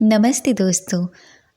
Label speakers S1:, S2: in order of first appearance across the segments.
S1: नमस्ते दोस्तों।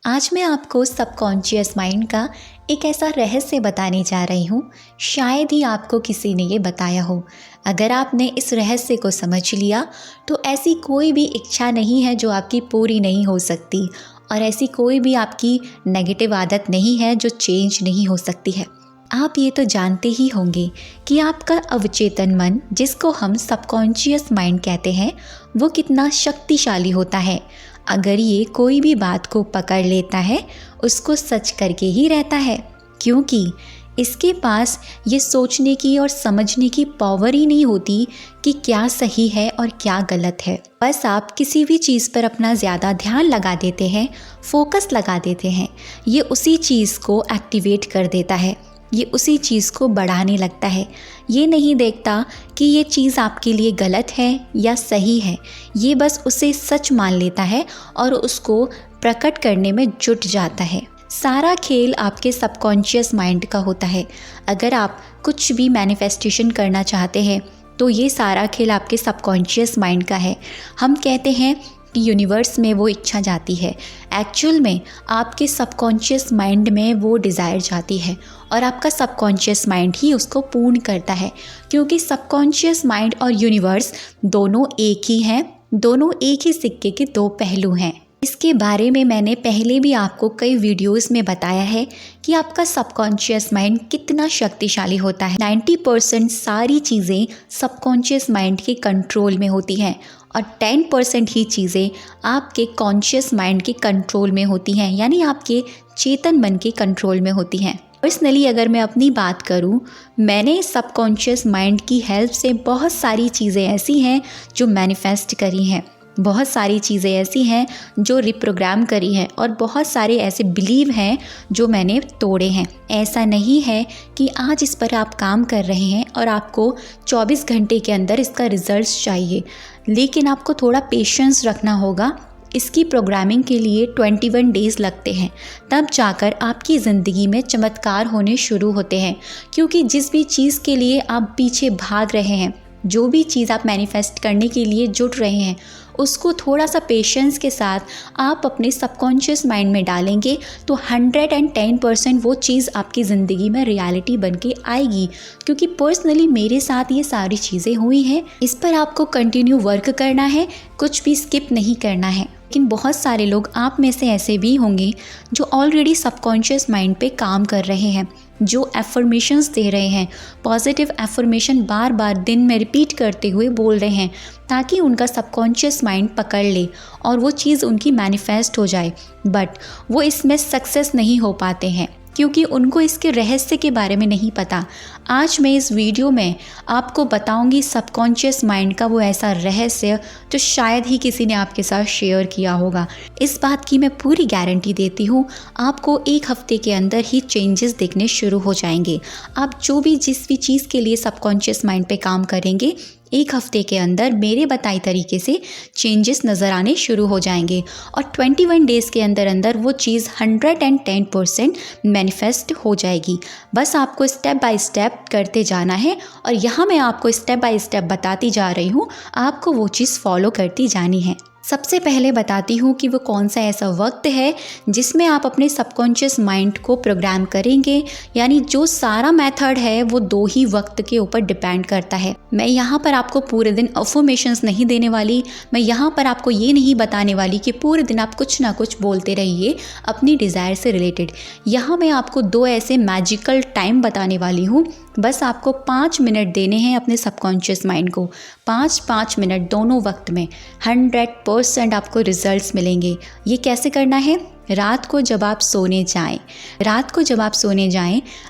S1: आज मैं आपको सबकॉन्शियस माइंड का एक ऐसा रहस्य बताने जा रही हूँ। शायद ही आपको किसी ने ये बताया हो। अगर आपने इस रहस्य को समझ लिया तो ऐसी कोई भी इच्छा नहीं है जो आपकी पूरी नहीं हो सकती, और ऐसी कोई भी आपकी नेगेटिव आदत नहीं है जो चेंज नहीं हो सकती है। आप ये तो जानते ही होंगे कि आपका अवचेतन मन, जिसको हम सबकॉन्शियस माइंड कहते हैं, वो कितना शक्तिशाली होता है। अगर ये कोई भी बात को पकड़ लेता है, उसको सच करके ही रहता है, क्योंकि इसके पास ये सोचने की और समझने की पावर ही नहीं होती कि क्या सही है और क्या गलत है। बस आप किसी भी चीज़ पर अपना ज़्यादा ध्यान लगा देते हैं, फोकस लगा देते हैं, ये उसी चीज़ को एक्टिवेट कर देता है, ये उसी चीज़ को बढ़ाने लगता है। ये नहीं देखता कि ये चीज़ आपके लिए गलत है या सही है, ये बस उसे सच मान लेता है और उसको प्रकट करने में जुट जाता है। सारा खेल आपके सबकॉन्शियस माइंड का होता है। अगर आप कुछ भी मैनिफेस्टेशन करना चाहते हैं तो ये सारा खेल आपके सबकॉन्शियस माइंड का है। हम कहते हैं कि यूनिवर्स में वो इच्छा जाती है, एक्चुअल में आपके सबकॉन्शियस माइंड में वो डिज़ायर जाती है और आपका सबकॉन्शियस माइंड ही उसको पूर्ण करता है, क्योंकि सबकॉन्शियस माइंड और यूनिवर्स दोनों एक ही हैं, दोनों एक ही सिक्के के दो पहलू हैं। इसके बारे में मैंने पहले भी आपको कई वीडियोस में बताया है कि आपका सबकॉन्शियस माइंड कितना शक्तिशाली होता है। 90% सारी चीज़ें सबकॉन्शियस माइंड के कंट्रोल में होती हैं और 10% ही चीज़ें आपके कॉन्शियस माइंड के कंट्रोल में होती हैं, यानी आपके चेतन मन के कंट्रोल में होती हैं। पर्सनली अगर मैं अपनी बात करूं, मैंने सबकॉन्शियस माइंड की हेल्प से बहुत सारी चीज़ें ऐसी हैं जो मैनिफेस्ट करी हैं, बहुत सारी चीज़ें ऐसी हैं जो रिप्रोग्राम करी हैं, और बहुत सारे ऐसे बिलीव हैं जो मैंने तोड़े हैं। ऐसा नहीं है कि आज इस पर आप काम कर रहे हैं और आपको 24 घंटे के अंदर इसका रिजल्ट्स चाहिए, लेकिन आपको थोड़ा पेशेंस रखना होगा। इसकी प्रोग्रामिंग के लिए 21 डेज़ लगते हैं, तब जाकर आपकी ज़िंदगी में चमत्कार होने शुरू होते हैं। क्योंकि जिस भी चीज़ के लिए आप पीछे भाग रहे हैं, जो भी चीज़ आप मैनिफेस्ट करने के लिए जुट रहे हैं, उसको थोड़ा सा पेशेंस के साथ आप अपने सबकॉन्शियस माइंड में डालेंगे तो 110% वो चीज़ आपकी ज़िंदगी में रियलिटी बन के आएगी। क्योंकि पर्सनली मेरे साथ ये सारी चीज़ें हुई हैं। इस पर आपको कंटिन्यू वर्क करना है, कुछ भी स्किप नहीं करना है। लेकिन बहुत सारे लोग आप में से ऐसे भी होंगे जो ऑलरेडी सबकॉन्शियस माइंड पे काम कर रहे हैं, जो एफर्मेशंस दे रहे हैं, पॉजिटिव एफर्मेशन बार बार दिन में रिपीट करते हुए बोल रहे हैं, ताकि उनका सबकॉन्शियस माइंड पकड़ ले और वो चीज़ उनकी मैनिफेस्ट हो जाए। बट वो इसमें सक्सेस नहीं हो पाते हैं क्योंकि उनको इसके रहस्य के बारे में नहीं पता। आज मैं इस वीडियो में आपको बताऊंगी सबकॉन्शियस माइंड का वो ऐसा रहस्य जो शायद ही किसी ने आपके साथ शेयर किया होगा। इस बात की मैं पूरी गारंटी देती हूँ, आपको 1 हफ्ते के अंदर ही चेंजेस दिखने शुरू हो जाएंगे। आप जो भी जिस भी चीज़ के लिए सबकॉन्शियस माइंड पे काम करेंगे, 1 हफ्ते के अंदर मेरे बताए तरीके से चेंजेस नज़र आने शुरू हो जाएंगे और 21 डेज़ के अंदर अंदर वो चीज़ 110% मैनिफेस्ट हो जाएगी। बस आपको स्टेप बाय स्टेप करते जाना है और यहाँ मैं आपको स्टेप बाय स्टेप बताती जा रही हूँ, आपको वो चीज़ फॉलो करती जानी है। सबसे पहले बताती हूँ कि वो कौन सा ऐसा वक्त है जिसमें आप अपने सबकॉन्शियस माइंड को प्रोग्राम करेंगे। यानी जो सारा मेथड है वो 2 ही वक्त के ऊपर डिपेंड करता है। मैं यहाँ पर आपको पूरे दिन अफर्मेशंस नहीं देने वाली, मैं यहाँ पर आपको ये नहीं बताने वाली कि पूरे दिन आप कुछ ना कुछ बोलते रहिए अपनी डिज़ायर से रिलेटेड। यहाँ मैं आपको 2 ऐसे मैजिकल टाइम बताने वाली हूँ। बस आपको 5 मिनट देने हैं अपने सबकॉन्शियस माइंड को, 5-5 मिनट दोनों वक्त में 100% आपको रिजल्ट्स मिलेंगे। ये कैसे करना है? रात को जब आप सोने जाएं,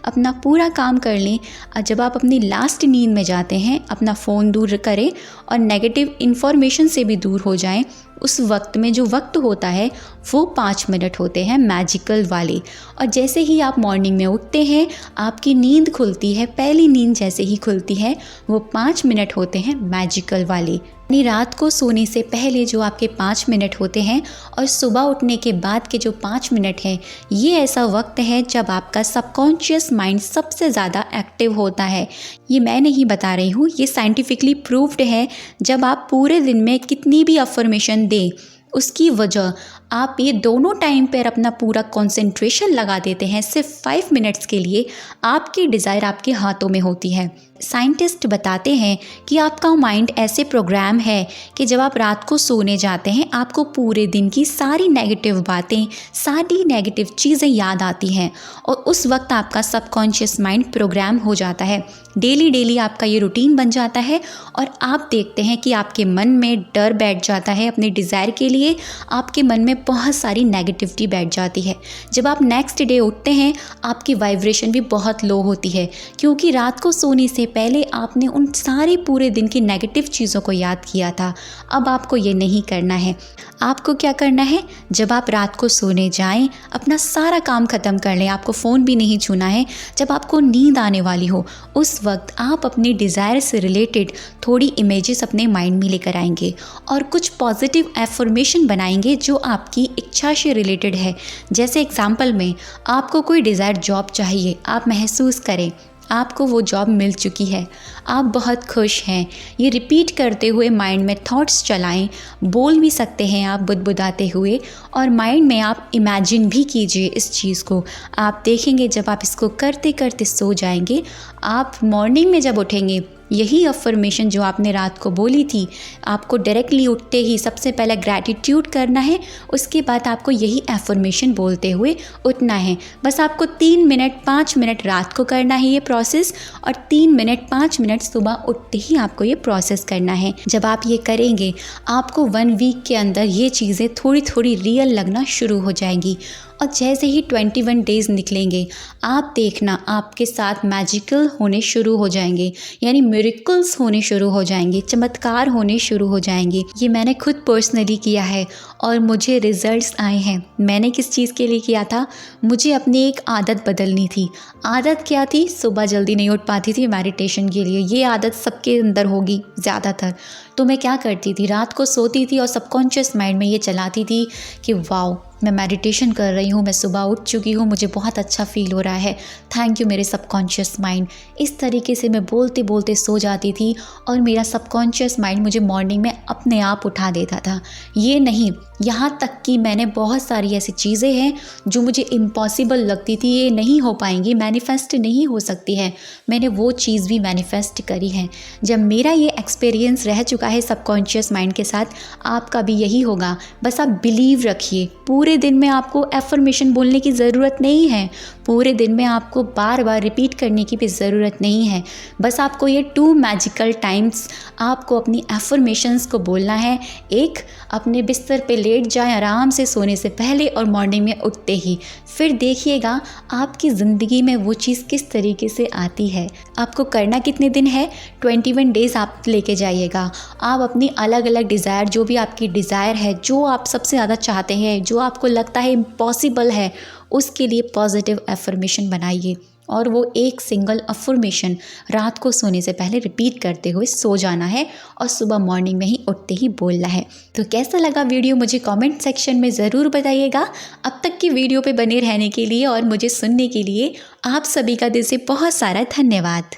S1: अपना पूरा काम कर लें और जब आप अपनी लास्ट नींद में जाते हैं, अपना फ़ोन दूर करें और नेगेटिव इन्फॉर्मेशन से भी दूर हो जाएं। उस वक्त में जो वक्त होता है वो 5 मिनट होते हैं मैजिकल वाले। और जैसे ही आप मॉर्निंग में उठते हैं, आपकी नींद खुलती है, पहली नींद जैसे ही खुलती है, वो 5 मिनट होते हैं मैजिकल वाले। यानी रात को सोने से पहले जो आपके 5 मिनट होते हैं और सुबह उठने के बाद के जो 5 मिनट हैं, ये ऐसा वक्त है जब आपका सबकॉन्शियस माइंड सबसे ज़्यादा एक्टिव होता है। ये मैं नहीं बता रही हूँ, ये साइंटिफिकली प्रूव्ड है। जब आप पूरे दिन में कितनी भी अफर्मेशन दें, उसकी वजह आप ये दोनों टाइम पर अपना पूरा कंसंट्रेशन लगा देते हैं सिर्फ 5 मिनट्स के लिए, आपकी डिज़ायर आपके हाथों में होती है। साइंटिस्ट बताते हैं कि आपका माइंड ऐसे प्रोग्राम है कि जब आप रात को सोने जाते हैं आपको पूरे दिन की सारी नेगेटिव बातें, सारी नेगेटिव चीज़ें याद आती हैं और उस वक्त आपका सबकॉन्शियस माइंड प्रोग्राम हो जाता है। डेली आपका ये रूटीन बन जाता है और आप देखते हैं कि आपके मन में डर बैठ जाता है अपने डिज़ायर के लिए, आपके मन में बहुत सारी नेगेटिविटी बैठ जाती है। जब आप नेक्स्ट डे उठते हैं आपकी वाइब्रेशन भी बहुत लो होती है, क्योंकि रात को सोने से पहले आपने उन सारे पूरे दिन की नेगेटिव चीज़ों को याद किया था। अब आपको ये नहीं करना है। आपको क्या करना है, जब आप रात को सोने जाएं अपना सारा काम ख़त्म कर लें, आपको फ़ोन भी नहीं छूना है। जब आपको नींद आने वाली हो उस वक्त आप अपनी डिज़ायर से रिलेटेड थोड़ी इमेजेस अपने माइंड में लेकर आएंगे और कुछ पॉजिटिव एफर्मेशन बनाएंगे जो आपकी इच्छा से रिलेटेड है। जैसे एग्जाम्पल में आपको कोई डिज़ायर जॉब चाहिए, आप महसूस करें आपको वो जॉब मिल चुकी है, आप बहुत खुश हैं। ये रिपीट करते हुए माइंड में थॉट्स चलाएं, बोल भी सकते हैं आप बुदबुदाते हुए, और माइंड में आप इमेजिन भी कीजिए इस चीज़ को। आप देखेंगे जब आप इसको करते करते सो जाएंगे, आप मॉर्निंग में जब उठेंगे यही अफर्मेशन जो आपने रात को बोली थी, आपको डायरेक्टली उठते ही सबसे पहले ग्रैटिट्यूड करना है, उसके बाद आपको यही अफर्मेशन बोलते हुए उठना है। बस आपको 3 मिनट 5 मिनट रात को करना है ये प्रोसेस, और 3 मिनट 5 मिनट सुबह उठते ही आपको ये प्रोसेस करना है। जब आप ये करेंगे आपको 1 वीक के अंदर ये चीज़ें थोड़ी थोड़ी रियल लगना शुरू हो जाएंगी। और जैसे ही 21 डेज़ निकलेंगे आप देखना आपके साथ मैजिकल होने शुरू हो जाएंगे, यानी मिरेकल्स होने शुरू हो जाएंगे, चमत्कार होने शुरू हो जाएंगे। ये मैंने खुद पर्सनली किया है और मुझे रिजल्ट्स आए हैं। मैंने किस चीज़ के लिए किया था, मुझे अपनी एक आदत बदलनी थी। आदत क्या थी, सुबह जल्दी नहीं उठ पाती थी मेडिटेशन के लिए। ये आदत सबके अंदर होगी ज़्यादातर। तो मैं क्या करती थी, रात को सोती थी और सबकॉन्शियस माइंड में ये चलाती थी कि वाओ मैं मेडिटेशन कर रही हूँ, मैं सुबह उठ चुकी हूँ, मुझे बहुत अच्छा फील हो रहा है, थैंक यू मेरे सबकॉन्शियस माइंड। इस तरीके से मैं बोलते बोलते सो जाती थी और मेरा सबकॉन्शियस माइंड मुझे मॉर्निंग में अपने आप उठा देता था। ये नहीं, यहाँ तक कि मैंने बहुत सारी ऐसी चीज़ें हैं जो मुझे इम्पॉसिबल लगती थी, ये नहीं हो पाएंगी, मैनिफेस्ट नहीं हो सकती है, मैंने वो चीज़ भी मैनिफेस्ट करी है। जब मेरा ये एक्सपीरियंस रह चुका है सबकॉन्शियस माइंड के साथ, आपका भी यही होगा। बस आप बिलीव रखिए। पूरे दिन में आपको एफर्मेशन बोलने की ज़रूरत नहीं है, पूरे दिन में आपको बार बार रिपीट करने की भी ज़रूरत नहीं है। बस आपको ये 2 मैजिकल टाइम्स आपको अपनी एफर्मेशंस को बोलना है। एक, अपने बिस्तर पे लेट जाएं आराम से सोने से पहले और मॉर्निंग में उठते ही। फिर देखिएगा आपकी ज़िंदगी में वो चीज़ किस तरीके से आती है। आपको करना कितने दिन है, 21 डेज़ आप लेके जाइएगा। आप अपनी अलग अलग डिज़ायर, जो भी आपकी डिज़ायर है, जो आप सबसे ज़्यादा चाहते हैं, जो आपको लगता है इम्पॉसिबल है, उसके लिए पॉजिटिव एफर्मेशन बनाइए और वो एक सिंगल अफर्मेशन रात को सोने से पहले रिपीट करते हुए सो जाना है और सुबह मॉर्निंग में ही उठते ही बोलना है। तो कैसा लगा वीडियो मुझे कमेंट सेक्शन में ज़रूर बताइएगा। अब तक की वीडियो पे बने रहने के लिए और मुझे सुनने के लिए आप सभी का दिल से बहुत सारा धन्यवाद।